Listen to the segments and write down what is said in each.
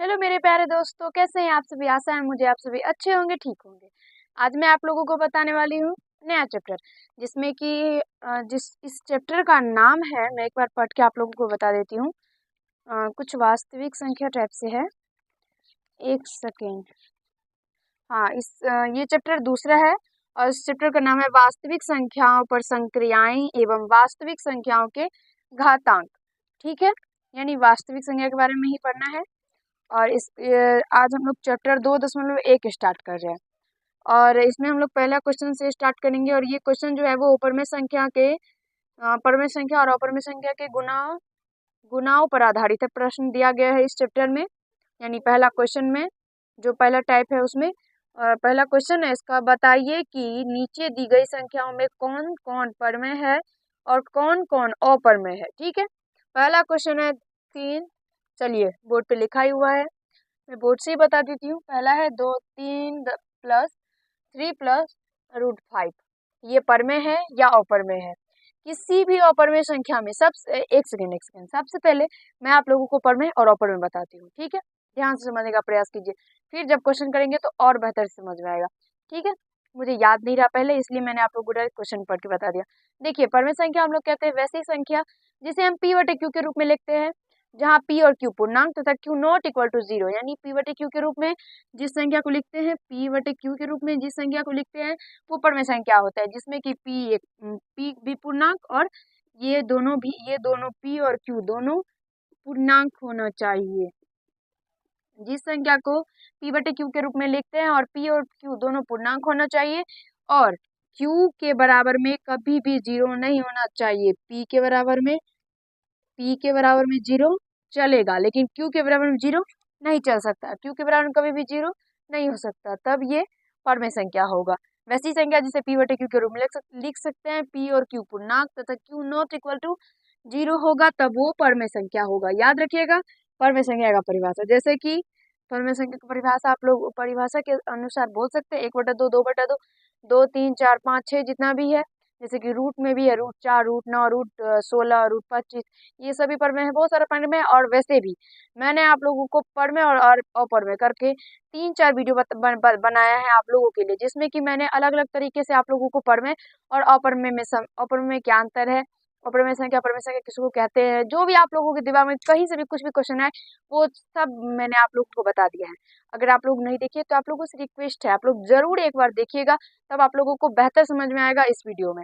Hello मेरे प्यारे दोस्तों, कैसे हैं आप सभी। आशा है मुझे आप सभी अच्छे होंगे, ठीक होंगे। आज मैं आप लोगों को बताने वाली हूँ नया चैप्टर, जिसमें कि जिस इस चैप्टर का नाम है, मैं एक बार पढ़ के आप लोगों को बता देती हूँ। कुछ वास्तविक संख्या टाइप से है। एक सेकेंड। हाँ, ये चैप्टर दूसरा है और इस चैप्टर का नाम है वास्तविक संख्याओं पर संक्रियाएं एवं वास्तविक संख्याओं के घातांक। ठीक है, यानी वास्तविक संख्या के बारे में ही पढ़ना है। और आज हम लोग चैप्टर 2.1 स्टार्ट कर रहे हैं और इसमें हम लोग पहला क्वेश्चन से स्टार्ट करेंगे। और ये क्वेश्चन जो है वो उपरमेय संख्या के परमेय संख्या और अपरमेय संख्या के गुणाओं पर आधारित है। प्रश्न दिया गया है इस चैप्टर में, यानी पहला क्वेश्चन में जो पहला टाइप है उसमें पहला क्वेश्चन है इसका, बताइए कि नीचे दी गई संख्याओं में कौन कौन परमेय है और कौन कौन अपरमेय है। ठीक है, पहला क्वेश्चन है 3। चलिए, बोर्ड पे लिखा ही हुआ है, मैं बोर्ड से ही बता देती हूँ। पहला है 2 3 + 3 + √5। ये परमेय है या अपरमेय है। किसी भी अपरमेय संख्या में एक सेकेंड सबसे पहले मैं आप लोगों को परमेय और अपरमेय बताती हूँ। ठीक है, ध्यान से समझने का प्रयास कीजिए, फिर जब क्वेश्चन करेंगे तो और बेहतर से समझ में आएगा। ठीक है, मुझे याद नहीं रहा पहले, इसलिए मैंने आप लोगों को डायरेक्ट क्वेश्चन पढ़ के बता दिया। देखिए, परमेय संख्या हम लोग कहते हैं वैसी संख्या जिसे हम p/q के रूप में लिखते हैं, जहाँ p और q पूर्णांक तथा q नॉट इक्वल टू 0, यानी p/q के रूप में जिस संख्या को लिखते हैं, p/q के रूप में जिस संख्या को लिखते हैं वो परमेय संख्या होता है, जिसमें कि p भी पूर्णांक और ये दोनों p और q दोनों पूर्णांक होना चाहिए। जिस संख्या को p/q के रूप में लिखते हैं और p और q दोनों पूर्णांक होना चाहिए और q के बराबर में कभी भी 0 नहीं होना चाहिए। p के बराबर में 0 चलेगा, लेकिन q के बराबर में 0 नहीं चल सकता। q के बराबर में कभी भी 0 नहीं हो सकता, तब ये परमेय संख्या होगा। वैसी संख्या जिसे p/q के रूप में लिख सकते हैं, p और q पूर्णांक तथा q नॉट इक्वल टू 0 होगा, तब वो परमेय संख्या होगा। याद रखिएगा परमेय संख्या का परिभाषा, जैसे कि परमेय संख्या की परिभाषा आप लोग परिभाषा के अनुसार बोल सकते हैं 1/2, 2/2, 2, 3, 4, 5, 6 जितना भी है। जैसे कि रूट में भी है √4, √9, √16, √25, ये सभी परमेय है, बहुत सारे परमेय है। और वैसे भी मैंने आप लोगों को परमेय और अपरमेय करके 3-4 वीडियो बनाया है आप लोगों के लिए, जिसमें कि मैंने अलग अलग तरीके से आप लोगों को परमेय और अपरमेय में क्या अंतर है, अपरमेय संख्या परमेय संख्या किसको कहते हैं, जो भी आप लोगों के दिमाग में कहीं से भी कुछ भी क्वेश्चन है वो सब मैंने आप लोगों को बता दिया है। अगर आप लोग नहीं देखिए तो आप लोगों से रिक्वेस्ट है, आप लोग जरूर एक बार देखिएगा, तब आप लोगों को बेहतर समझ में आएगा इस वीडियो में।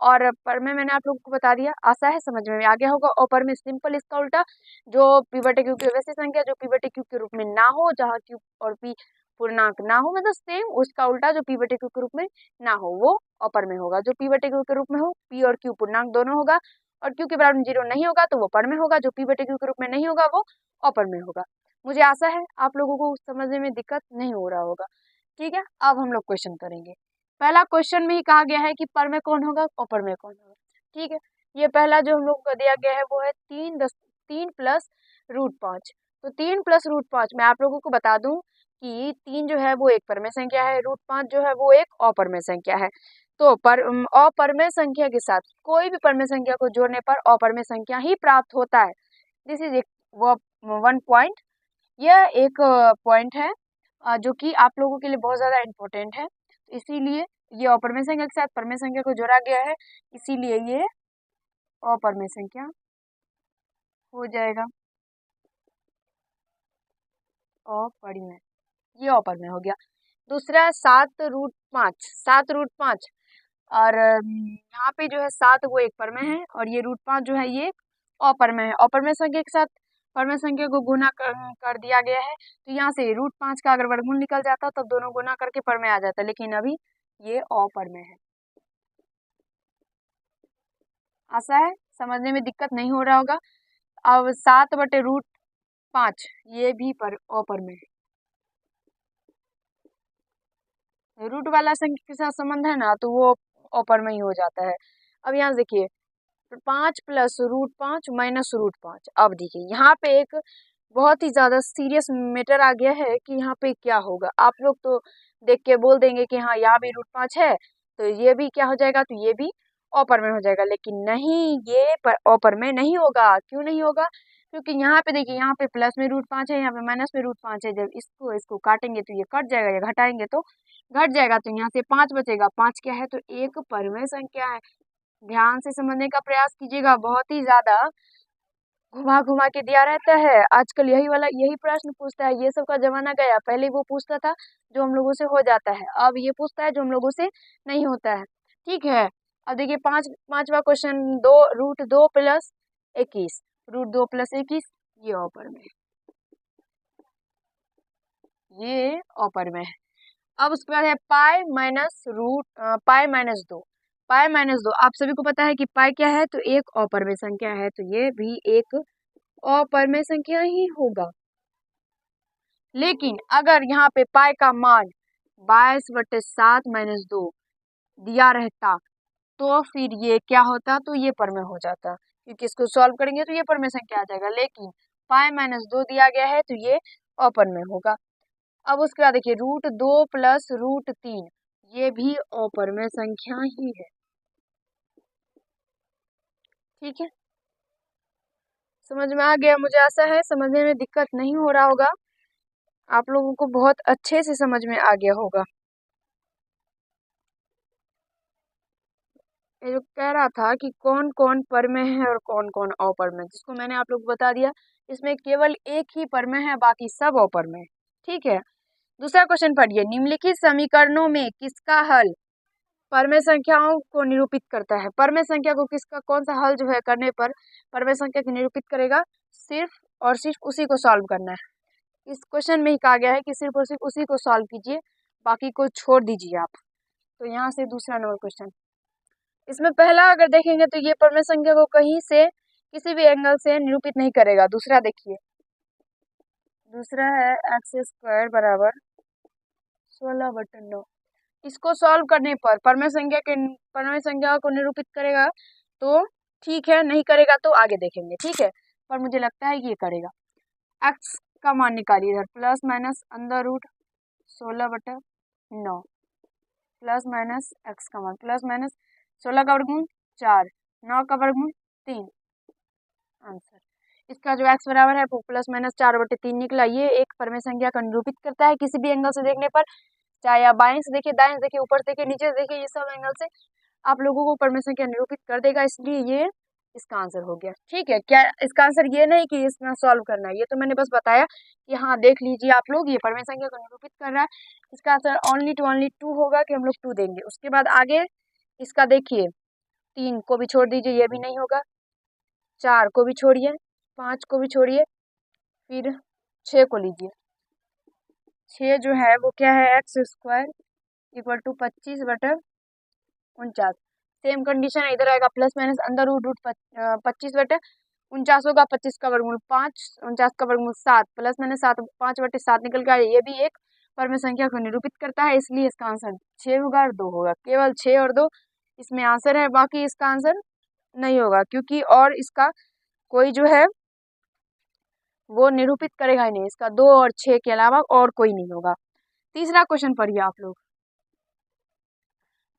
और परमेय मैंने आप लोगों को बता दिया, आशा है समझ में आ गया होगा। और परमेय सिंपल इसका उल्टा, जो p/q की वैसी संख्या जो p/q के रूप में ना हो, जहाँ q और p पूर्णांक ना हो, मतलब सेम उसका उल्टा जो p/q के रूप में ना हो वो अपरमेय होगा। जो p/q के रूप में हो, p और q पूर्णांक दोनों होगा और q के बराबर में 0 नहीं होगा तो वो परमेय होगा। जो p/q के रूप में नहीं होगा वो अपरमेय होगा। मुझे आशा है आप लोगों को समझने में दिक्कत नहीं हो रहा होगा। ठीक है, अब हम लोग क्वेश्चन करेंगे। पहला क्वेश्चन में ही कहा गया है कि परमेय कौन होगा, अपरमेय कौन होगा। ठीक है, ये पहला जो हम लोग को दिया गया है वो है 3 + √5। तो 3 + √5 मैं आप लोगों को बता दूं कि 3 जो है वो एक परमेय संख्या है, √5 जो है वो एक अपरमेय संख्या है। तो अपरमेय संख्या के साथ कोई भी परमेय संख्या को जोड़ने पर अपरमेय संख्या ही प्राप्त होता है। दिस इज वो 1 पॉइंट। यह एक पॉइंट है जो कि आप लोगों के लिए बहुत ज़्यादा इम्पोर्टेंट है, इसीलिए ये अपरमेय संख्या के साथ परमेय संख्या को जोड़ा गया है, इसीलिए ये अपरमेय संख्या हो जाएगा। अपरमेय, ये अपरमेय हो गया। दूसरा 7√5, 7√5 और यहाँ पे जो है 7 वो एक परमेय है और ये √5 जो है ये अपरमेय है। अपरमेय संख्या के साथ परमेय संख्या को गुना कर दिया गया है, तो यहाँ से √5 का अगर वर्गमूल निकल जाता तब दोनों गुना करके परमेय आ जाता, लेकिन अभी ये अपरमेय है। आशा है समझने में दिक्कत नहीं हो रहा होगा। अब 7/√5 ये भी अपरमेय है। रूट वाला संख्या के साथ संबंध है ना, तो वो अपरमेय ही हो जाता है। अब यहाँ देखिए 5 + √5 - √5। अब देखिए यहाँ पे एक बहुत ही ज्यादा सीरियस मैटर आ गया है कि यहाँ पे क्या होगा। आप लोग तो देख के बोल देंगे कि हाँ यहाँ भी √5 है तो ये भी क्या हो जाएगा, तो ये भी अपरमेय हो जाएगा, लेकिन नहीं, ये अपरमेय नहीं होगा। क्यों नहीं होगा, क्योंकि यहाँ पे देखिए, यहाँ पे प्लस में √5 है, यहाँ पे माइनस में √5 है। जब इसको काटेंगे तो ये कट जाएगा, या घटाएंगे तो घट जाएगा, तो यहाँ से 5 बचेगा। 5 क्या है, तो एक परमेय संख्या है। ध्यान से समझने का प्रयास कीजिएगा, बहुत ही ज्यादा घुमा घुमा के दिया रहता है। आजकल यही प्रश्न पूछता है। ये सब का जमाना गया, पहले वो पूछता था जो हम लोगों से हो जाता है, अब ये पूछता है जो हम लोगों से नहीं होता है। ठीक है, अब देखिए पांचवा क्वेश्चन, √2 + 21, √2 + 21, ये ऑपर में, ये ऑपर में है। अब उसके बाद है पाई माइनस 2। पाई-2, आप सभी को पता है कि पाई क्या है, तो एक अपरमेय संख्या है, तो ये भी एक अपरमेय संख्या ही होगा। लेकिन अगर यहाँ पे पाई का मान 22/7 - 2 दिया रहता, तो फिर ये क्या होता, तो ये परमेय हो जाता, क्योंकि इसको सॉल्व करेंगे तो ये परमेय संख्या आ जाएगा। लेकिन पाई - 2 दिया गया है, तो ये अपरमेय होगा। अब उसके बाद देखिए √2 + √3, ये भी अपरमेय संख्या ही है। ठीक है, समझ में आ गया? मुझे आशा है समझने में दिक्कत नहीं हो रहा होगा, आप लोगों को बहुत अच्छे से समझ में आ गया होगा। ये जो कह रहा था कि कौन कौन परमेय है और कौन कौन अपरमेय, जिसको मैंने आप लोग को बता दिया। इसमें केवल एक ही परमेय है, बाकी सब अपरमेय। ठीक है, दूसरा क्वेश्चन पढ़िए। निम्नलिखित समीकरणों में किसका हल परमेय संख्याओं को निरूपित करता है? परमेय संख्या को किसका कौन सा हल जो है करने पर परमेय संख्या को निरूपित करेगा? सिर्फ और सिर्फ उसी को सॉल्व करना है। इस क्वेश्चन में ही कहा गया है कि सिर्फ और सिर्फ उसी को सॉल्व कीजिए, बाकी को छोड़ दीजिए आप। तो यहाँ से दूसरा नंबर क्वेश्चन, इसमें पहला अगर देखेंगे तो ये परमेय संख्या को कहीं से किसी भी एंगल से निरूपित नहीं करेगा। दूसरा देखिए, दूसरा है x² = 16/9। इसको सॉल्व करने पर परमेय संख्या को निरूपित करेगा, तो ठीक है, नहीं करेगा तो आगे देखेंगे। ठीक है, पर मुझे लगता है कि ये करेगा। x का मान निकालिए इधर, plus minus √16/9 plus minus x का मान, प्लस माइनस 16 का वर्गमूल 4, 9 का वर्गमूल 3, आंसर। इसका जो x बराबर है वो प्लस माइनस 4/3 निकला। ये एक परमेय संख्या का निरूपित करता है किसी भी एंगल से देखने पर, चाहे आप बाएं से देखिए, दाएं से देखिए, ऊपर से देखिए, नीचे से देखिए, ये सब एंगल से आप लोगों को परमेय संख्या निरूपित कर देगा। इसलिए ये इसका आंसर हो गया। ठीक है, क्या इसका आंसर ये नहीं कि इसमें सॉल्व करना है, ये तो मैंने बस बताया कि हाँ देख लीजिए आप लोग, ये परमेय संख्या को निरूपित कर रहा है। इसका आंसर ओनली 2 होगा कि हम लोग 2 देंगे। उसके बाद आगे इसका देखिए, 3 को भी छोड़ दीजिए, ये भी नहीं होगा। 4 को भी छोड़िए, 5 को भी छोड़िए, फिर 6 को लीजिए। 6 जो है वो क्या है, x² = 25/49। सेम कंडीशन है, इधर आएगा प्लस माइनस √25/49 होगा। 25 का वर्गमूल 5, 49 का वर्गमूल 7, प्लस माइनस 7, 5/7 निकल गया। ये भी एक परमेय संख्या को निरूपित करता है, इसलिए इसका आंसर 6 होगा और 2 होगा। केवल 6 और 2 इसमें आंसर है, बाकी इसका आंसर नहीं होगा, क्योंकि और इसका कोई जो है वो निरूपित करेगा ही नहीं। इसका 2 और 6 के अलावा और कोई नहीं होगा। तीसरा क्वेश्चन पढ़िए आप लोग।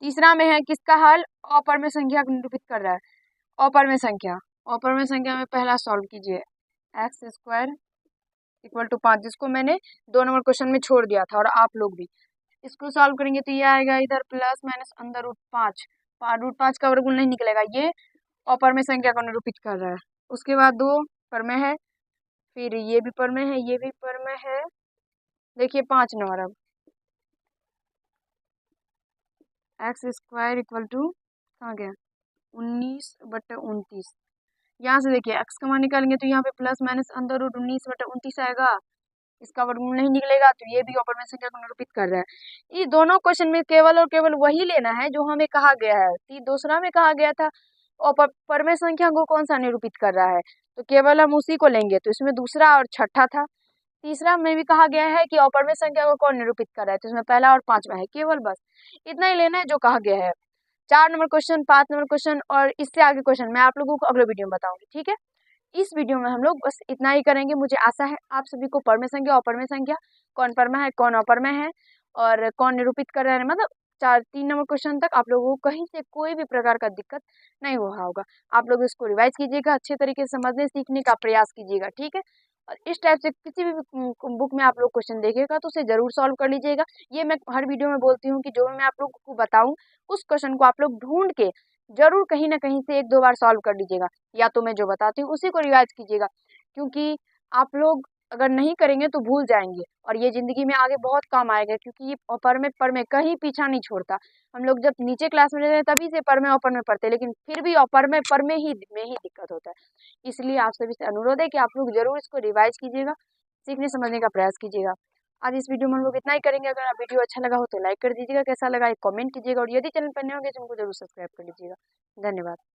तीसरा में है किसका हल अपरमेय संख्या को निरूपित कर रहा है? अपरमेय संख्या में पहला सॉल्व कीजिए, x² = 5, जिसको मैंने 2 नंबर क्वेश्चन में छोड़ दिया था, और आप लोग भी इसको सॉल्व करेंगे तो ये आएगा इधर प्लस माइनस √5, √5 का वर्गमूल नहीं निकलेगा। ये अपरमेय संख्या को निरूपित कर रहा है। उसके बाद 2 परमेय है, फिर ये भी परमेय है, ये भी परमेय है। देखिए 5 नंबर, अब x² = कहाँ गया, 19/29। यहाँ से देखिए x का मान निकालेंगे तो यहाँ पे प्लस माइनस √19/29 आएगा। इसका वर्गमूल नहीं निकलेगा, तो ये भी अपरमेय संख्या को निरूपित कर रहा है। ये दोनों क्वेश्चन में केवल और केवल वही लेना है जो हमें कहा गया है। दूसरा में कहा गया था परमेय संख्या को कौन सा निरूपित कर रहा है, तो केवल हम उसी को लेंगे। तो इसमें दूसरा और छठा था। तीसरा में भी कहा गया है कि अपरमेय संख्या को कौन निरूपित कर रहा है, तो इसमें पहला और पांचवा है। केवल बस इतना ही लेना है जो कहा गया है। 4 नंबर क्वेश्चन, 5 नंबर क्वेश्चन और इससे आगे क्वेश्चन मैं आप लोगों को अगले वीडियो में बताऊंगी। ठीक है, इस वीडियो में हम लोग बस इतना ही करेंगे। मुझे आशा है आप सभी को परमेय संख्या, अपरमेय संख्या, कौन परमेय है कौन अपरमेय है और कौन निरूपित कर रहा है, मतलब 3 नंबर क्वेश्चन तक आप लोगों को कहीं से कोई भी प्रकार का दिक्कत नहीं हुआ होगा। आप लोग इसको रिवाइज कीजिएगा, अच्छे तरीके से समझने सीखने का प्रयास कीजिएगा, ठीक है। और इस टाइप से किसी भी बुक में आप लोग क्वेश्चन देखिएगा तो उसे ज़रूर सॉल्व कर लीजिएगा। ये मैं हर वीडियो में बोलती हूँ कि जो मैं आप लोगों को बताऊँ उस क्वेश्चन को आप लोग ढूंढ के ज़रूर कहीं ना कहीं से 1-2 बार सॉल्व कर लीजिएगा, या तो मैं जो बताती हूँ उसी को रिवाइज कीजिएगा, क्योंकि आप लोग अगर नहीं करेंगे तो भूल जाएंगे और ये ज़िंदगी में आगे बहुत काम आएगा, क्योंकि ये अपर में कहीं पीछा नहीं छोड़ता। हम लोग जब नीचे क्लास में रहते हैं तभी से पर में पढ़ते हैं, लेकिन फिर भी अपर में पर में ही दिक्कत होता है। इसलिए आप सभी से अनुरोध है कि आप लोग ज़रूर इसको रिवाइज कीजिएगा, सीखने समझने का प्रयास कीजिएगा। आज इस वीडियो में हम लोग इतना ही करेंगे। अगर आप वीडियो अच्छा लगा हो तो लाइक कर दीजिएगा, कैसा लगा एक कमेंट कीजिएगा, और यदि चैनल पर नए होंगे तो हमको जरूर सब्सक्राइब कर लीजिएगा। धन्यवाद।